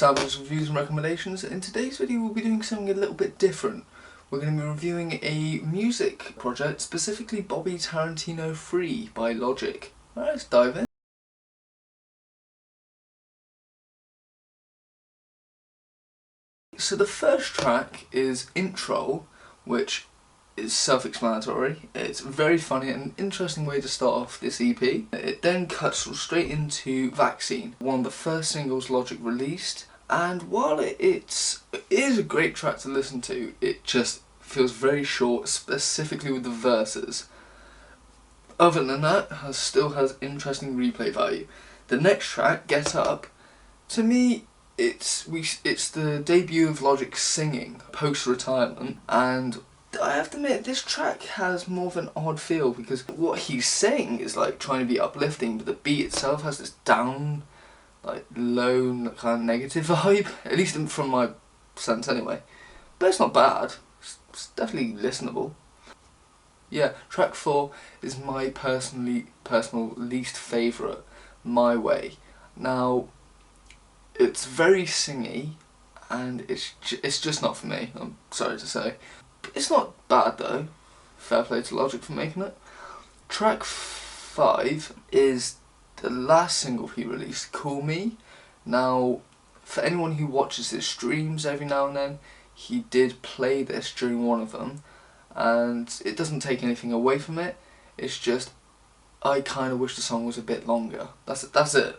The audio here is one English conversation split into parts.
Samples, reviews and recommendations. In today's video we'll be doing something a little bit different. We're going to be reviewing a music project, specifically Bobby Tarantino Free by Logic. Alright, let's dive in. So the first track is Intro, which is self-explanatory. It's very funny and an interesting way to start off this EP. It then cuts straight into Vaccine, one of the first singles Logic released, and while it is a great track to listen to, it just feels very short, specifically with the verses. Other than that, it still has interesting replay value. The next track, Get Up, to me it's the debut of Logic singing post-retirement, and I have to admit, this track has more of an odd feel because what he's saying is like trying to be uplifting, but the beat itself has this down, like low, kind of negative vibe, at least from my sense anyway. But it's not bad, it's definitely listenable. Yeah, track 4 is my personal least favourite, My Way. Now, it's very singy, and it's just not for me, I'm sorry to say. It's not bad though, fair play to Logic for making it. Track 5 is the last single he released, Call Me. Now, for anyone who watches his streams every now and then, he did play this during one of them, and it doesn't take anything away from it, it's just, I kind of wish the song was a bit longer. That's it.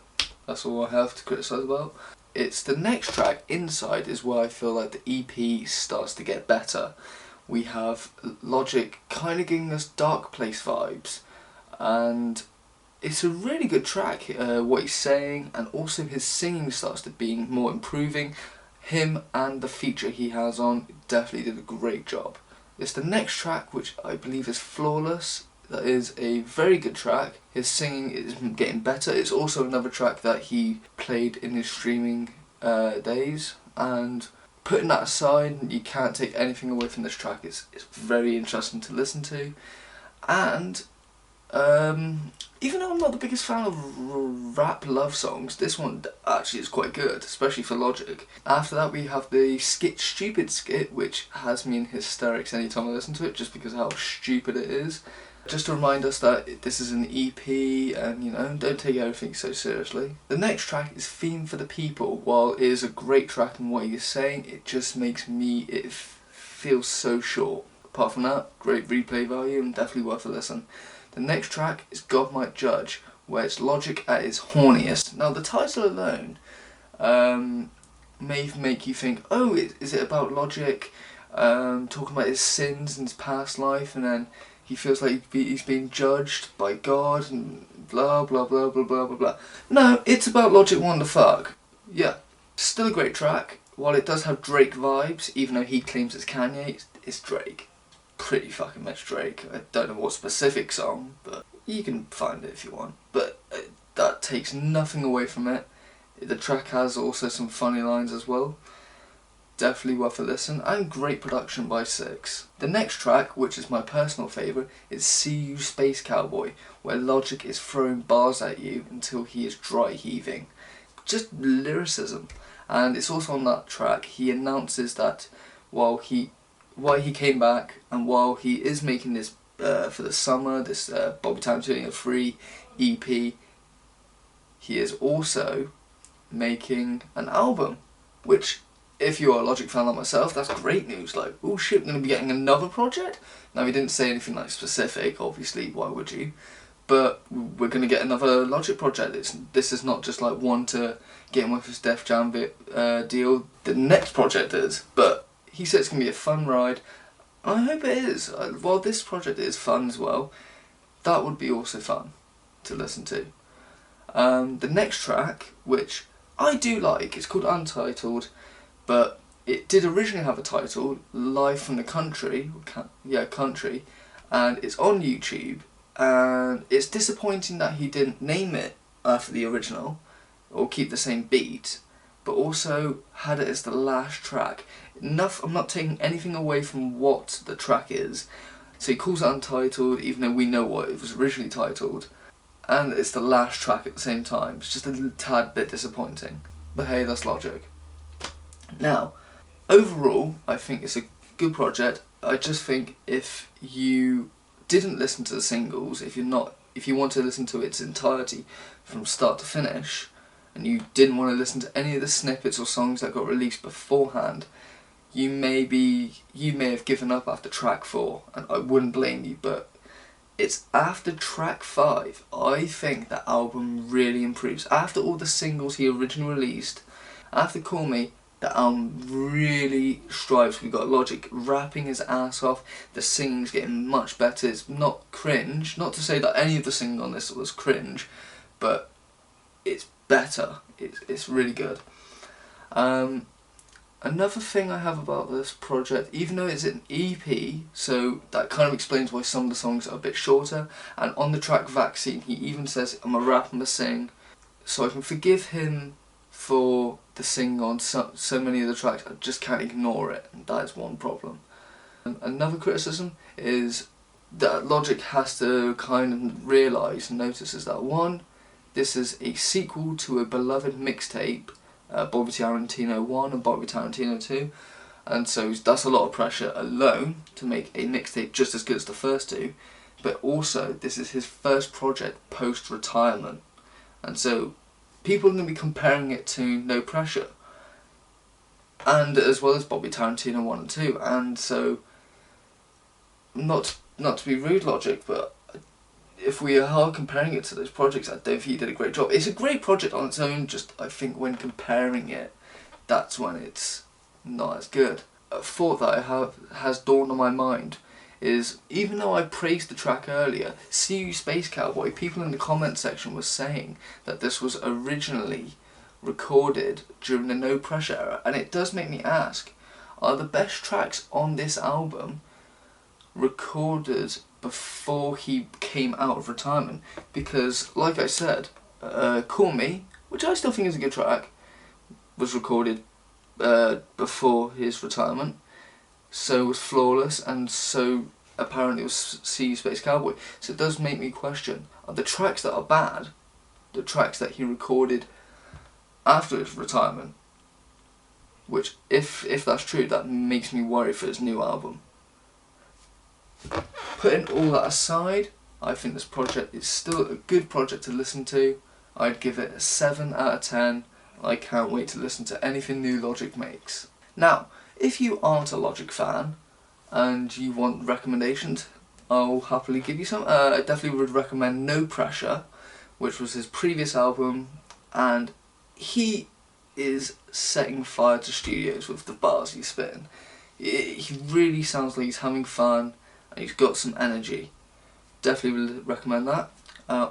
That's all I have to criticise about. It's the next track, Inside, is where I feel like the EP starts to get better. We have Logic kind of giving us Dark Place vibes, and it's a really good track, what he's saying, and also his singing starts to be more improving. Him and the feature he has on definitely did a great job. It's the next track, which I believe is Flawless. That is a very good track. His singing is getting better. It's also another track that he played in his streaming days, and putting that aside, you can't take anything away from this track. It's very interesting to listen to, and even though I'm not the biggest fan of rap love songs, this one actually is quite good, especially for Logic. After that we have the Stupid skit, which has me in hysterics anytime I listen to it, just because of how stupid it is. Just to remind us that this is an EP and, you know, don't take everything so seriously. The next track is Theme for the People. While it is a great track in what he's saying, it just makes it feels so short. Apart from that, great replay value and definitely worth a listen. The next track is God Might Judge, where it's Logic at his horniest. Now the title alone may make you think, oh, is it about Logic talking about his sins in his past life, and then he feels like he's being judged by God and blah blah blah blah blah blah blah. No, it's about Logic wanting to fuck. Yeah, still a great track. While it does have Drake vibes, even though he claims it's Kanye, it's Drake. Pretty fucking much Drake. I don't know what specific song, but you can find it if you want. But that takes nothing away from it. The track has also some funny lines as well. Definitely worth a listen, and great production by Six. The next track, which is my personal favourite, is See You Space Cowboy, where Logic is throwing bars at you until he is dry heaving. Just lyricism. And it's also on that track, he announces that while he came back, and while he is making this for the summer, this Bobby Tarantino Free EP, he is also making an album, which, if you're a Logic fan like myself, that's great news. Like, oh shit, we're going to be getting another project? Now, he didn't say anything like specific, obviously, why would you? But we're going to get another Logic project. This is not just like one to get him with his Def Jam deal. The next project is, but he said it's going to be a fun ride. I hope it is. While this project is fun as well, that would be also fun to listen to. The next track, which I do like, it's called Untitled, but it did originally have a title, Live from the Country, Country, and it's on YouTube, and it's disappointing that he didn't name it after the original, or keep the same beat, but also had it as the last track. I'm not taking anything away from what the track is, so he calls it Untitled, even though we know what it was originally titled, and it's the last track at the same time. It's just a tad bit disappointing, but hey, that's Logic. Now, overall, I think it's a good project. I just think if you didn't listen to the singles, if you want to listen to its entirety from start to finish, and you didn't want to listen to any of the snippets or songs that got released beforehand, you may have given up after track 4, and I wouldn't blame you, but it's after track 5, I think the album really improves. After all the singles he originally released, after Call Me, the album really strives. We've got Logic rapping his ass off, the singing's getting much better, it's not cringe. Not to say that any of the singing on this was cringe, but it's better, it's really good. Another thing I have about this project, even though it's an EP, so that kind of explains why some of the songs are a bit shorter, and on the track Vaccine he even says, I'm a rap, I'm a sing, so I can forgive him for the singing on so many of the tracks. I just can't ignore it, and that is one problem. Another criticism is that Logic has to kind of realise and notices that, one, this is a sequel to a beloved mixtape, Bobby Tarantino 1 and Bobby Tarantino 2, and so that's a lot of pressure alone to make a mixtape just as good as the first two, but also this is his first project post-retirement, and so people are going to be comparing it to No Pressure, and as well as Bobby Tarantino 1 and 2, and so not to be rude, Logic, but if we are comparing it to those projects, I don't think he did a great job. It's a great project on its own, just I think when comparing it, that's when it's not as good. A thought that has dawned on my mind is, even though I praised the track earlier, See You Space Cowboy, people in the comment section were saying that this was originally recorded during the No Pressure era, and it does make me ask, are the best tracks on this album recorded before he came out of retirement? Because, like I said, Call Me, which I still think is a good track, was recorded before his retirement. So was Flawless, and so apparently was See You Space Cowboy. So it does make me question, are the tracks that are bad the tracks that he recorded after his retirement? Which, if that's true, that makes me worry for his new album. Putting all that aside, I think this project is still a good project to listen to. I'd give it a 7 out of 10. I can't wait to listen to anything new Logic makes. Now, if you aren't a Logic fan and you want recommendations, I'll happily give you some. I definitely would recommend No Pressure, which was his previous album, and he is setting fire to studios with the bars he's spitting. He really sounds like he's having fun, and he's got some energy. Definitely would recommend that.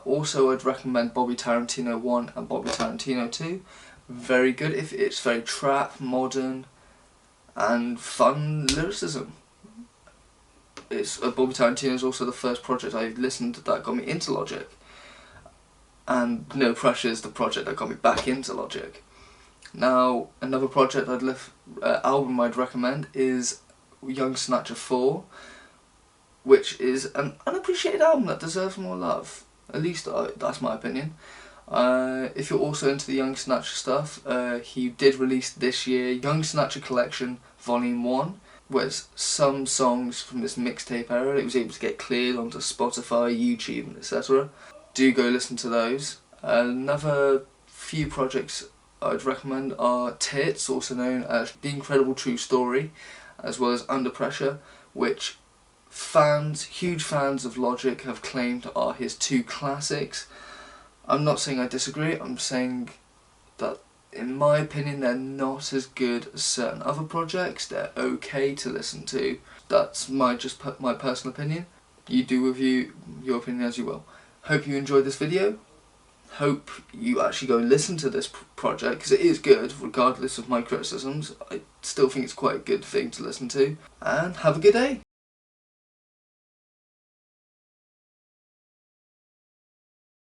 Also, I'd recommend Bobby Tarantino 1 and Bobby Tarantino 2. Very good. If it's very trap, modern, and fun lyricism. Bobby Tarantino is also the first project I listened to that got me into Logic, and No Pressure is the project that got me back into Logic. Now, another project album I'd recommend is Young Snatcher 4, which is an unappreciated album that deserves more love. At least that's my opinion. If you're also into the Young Snatcher stuff, he did release this year Young Snatcher Collection Volume 1, with some songs from this mixtape era. It was able to get cleared onto Spotify, YouTube, etc. Do go listen to those. Another few projects I'd recommend are Tits, also known as The Incredible True Story, as well as Under Pressure, which huge fans of Logic have claimed are his two classics. I'm not saying I disagree, I'm saying that in my opinion they're not as good as certain other projects. They're okay to listen to. That's my personal opinion. You do with your opinion as you will. Hope you enjoyed this video. Hope you actually go and listen to this project, because it is good regardless of my criticisms. I still think it's quite a good thing to listen to. And have a good day.